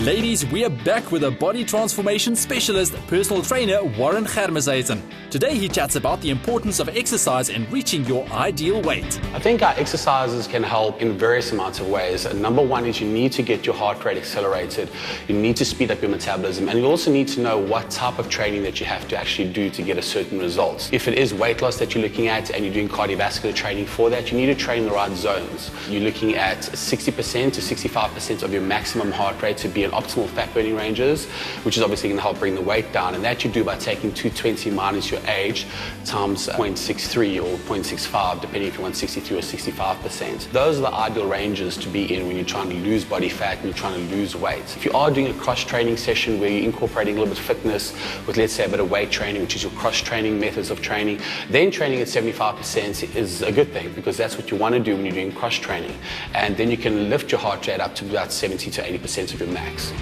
Ladies, we are back with a body transformation specialist, personal trainer Warren Germishuizen. Today he chats about the importance of exercise in reaching your ideal weight. I think our exercises can help in various amounts of ways. Number one is you need to get your heart rate accelerated. You need to speed up your metabolism, and you also need to know what type of training that you have to actually do to get a certain result. If it is weight loss that you're looking at and you're doing cardiovascular training for that, you need to train the right zones. You're looking at 60% to 65% of your maximum heart rate to be in optimal fat burning ranges, which is obviously going to help bring the weight down, and that you do by taking 220 minus your age times 0.63 or 0.65, depending if you want 63 or 65%. Those are the ideal ranges to be in when you're trying to lose body fat and you're trying to lose weight. If you are doing a cross-training session where you're incorporating a little bit of fitness with, let's say, a bit of weight training, which is your cross-training methods of training, then training at 75% is a good thing, because that's what you want to do when you're doing cross-training. And then you can lift your heart rate up to about 70 to 80% of your max.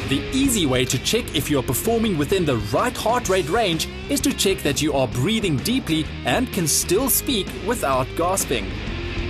The easy way to check if you are performing within the right heart rate range is to check that you are breathing deeply and can still speak without gasping.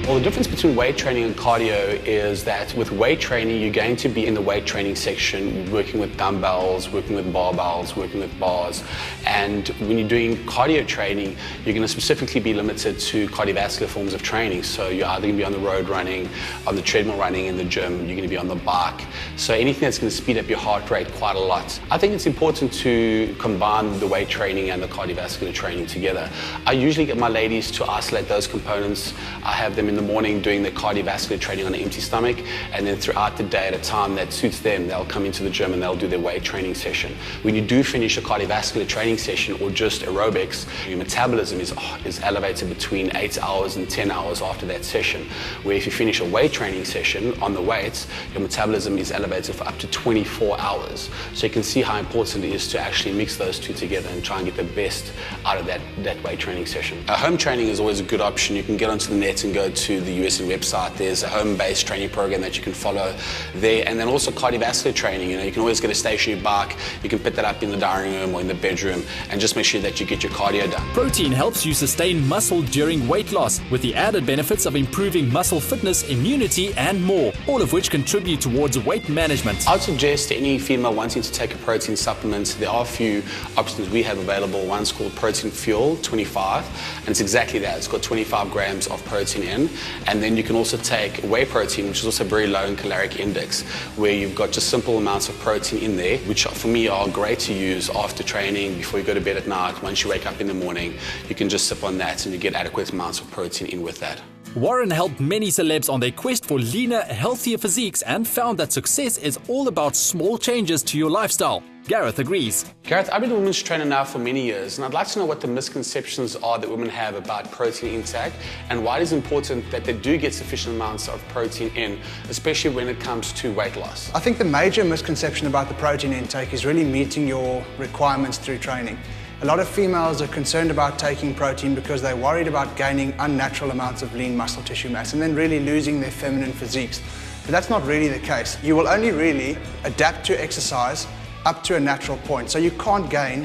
Well, the difference between weight training and cardio is that with weight training, you're going to be in the weight training section, working with dumbbells, working with barbells, working with bars. And when you're doing cardio training, you're going to specifically be limited to cardiovascular forms of training. So you're either going to be on the road running, on the treadmill running in the gym, you're going to be on the bike. So anything that's going to speed up your heart rate quite a lot. I think it's important to combine the weight training and the cardiovascular training together. I usually get my ladies to isolate those components. I have them in the morning doing the cardiovascular training on an empty stomach, and then throughout the day at a time that suits them, they'll come into the gym and they'll do their weight training session. When you do finish a cardiovascular training session or just aerobics, your metabolism is elevated between 8 hours and 10 hours after that session. Where if you finish a weight training session on the weights, your metabolism is elevated for up to 24 hours. So you can see how important it is to actually mix those two together and try and get the best out of that weight training session. Home training is always a good option. You can get onto the net and go to the USN website. There's a home-based training program that you can follow there, and then also cardiovascular training. You can always get a stationary bike. You can put that up in the dining room or in the bedroom and just make sure that you get your cardio done. Protein helps you sustain muscle during weight loss, with the added benefits of improving muscle fitness, immunity and more, all of which contribute towards weight management. I'd suggest to any female wanting to take a protein supplement, there are a few options we have available. One's called Protein Fuel 25, and it's exactly that. It's got 25 grams of protein in. And then you can also take whey protein, which is also very low in caloric index, where you've got just simple amounts of protein in there, which for me are great to use after training, before you go to bed at night. Once you wake up in the morning, you can just sip on that and you get adequate amounts of protein in with that. Warren helped many celebs on their quest for leaner, healthier physiques and found that success is all about small changes to your lifestyle. Gareth agrees. Gareth, I've been a women's trainer now for many years, and I'd like to know what the misconceptions are that women have about protein intake and why it is important that they do get sufficient amounts of protein in, especially when it comes to weight loss. I think the major misconception about the protein intake is really meeting your requirements through training. A lot of females are concerned about taking protein because they're worried about gaining unnatural amounts of lean muscle tissue mass and then really losing their feminine physiques. But that's not really the case. You will only really adapt to exercise up to a natural point. So you can't gain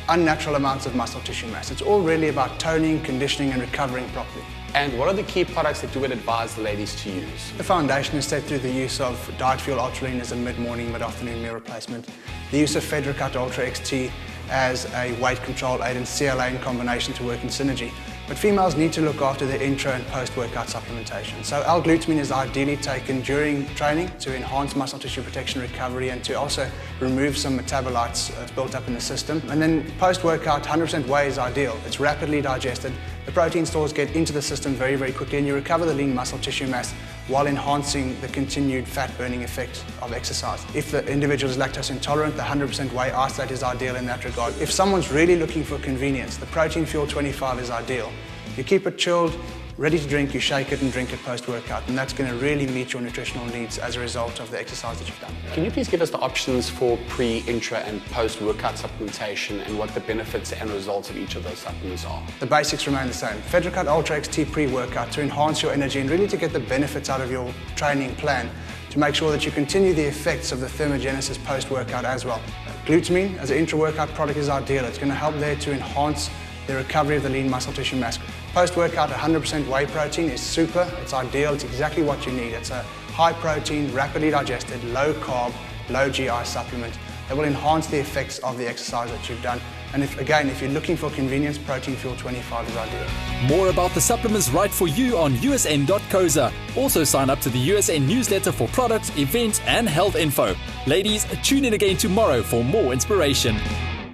unnatural amounts of muscle tissue mass. It's all really about toning, conditioning and recovering properly. And what are the key products that you would advise the ladies to use? The foundation is set through the use of Diet Fuel Ultra Lean as a mid-morning, mid-afternoon meal replacement. The use of Fedricut Ultra XT as a weight control aid and CLA in combination to work in synergy. But females need to look after their intra and post-workout supplementation. So L-glutamine is ideally taken during training to enhance muscle tissue protection recovery and to also remove some metabolites that's built up in the system. And then post-workout, 100% whey is ideal. It's rapidly digested. The protein stores get into the system very, very quickly and you recover the lean muscle tissue mass while enhancing the continued fat-burning effect of exercise. If the individual is lactose intolerant, the 100% whey isolate is ideal in that regard. If someone's really looking for convenience, the Protein Fuel 25 is ideal. You keep it chilled, ready to drink, you shake it and drink it post-workout, and that's going to really meet your nutritional needs as a result of the exercise that you've done. Can you please give us the options for pre, intra and post-workout supplementation and what the benefits and results of each of those supplements are? The basics remain the same. Fedricut Ultra XT pre-workout to enhance your energy and really to get the benefits out of your training plan, to make sure that you continue the effects of the thermogenesis post-workout as well. Glutamine as an intra-workout product is ideal. It's going to help there to enhance the recovery of the lean muscle tissue mass. Post-workout, 100% whey protein is super. It's ideal. It's exactly what you need. It's a high protein, rapidly digested, low carb, low GI supplement that will enhance the effects of the exercise that you've done. And if you're looking for convenience, Protein Fuel 25 is ideal. More about the supplements right for you on usn.coza. Also sign up to the USN newsletter for products, events and health info. Ladies, tune in again tomorrow for more inspiration.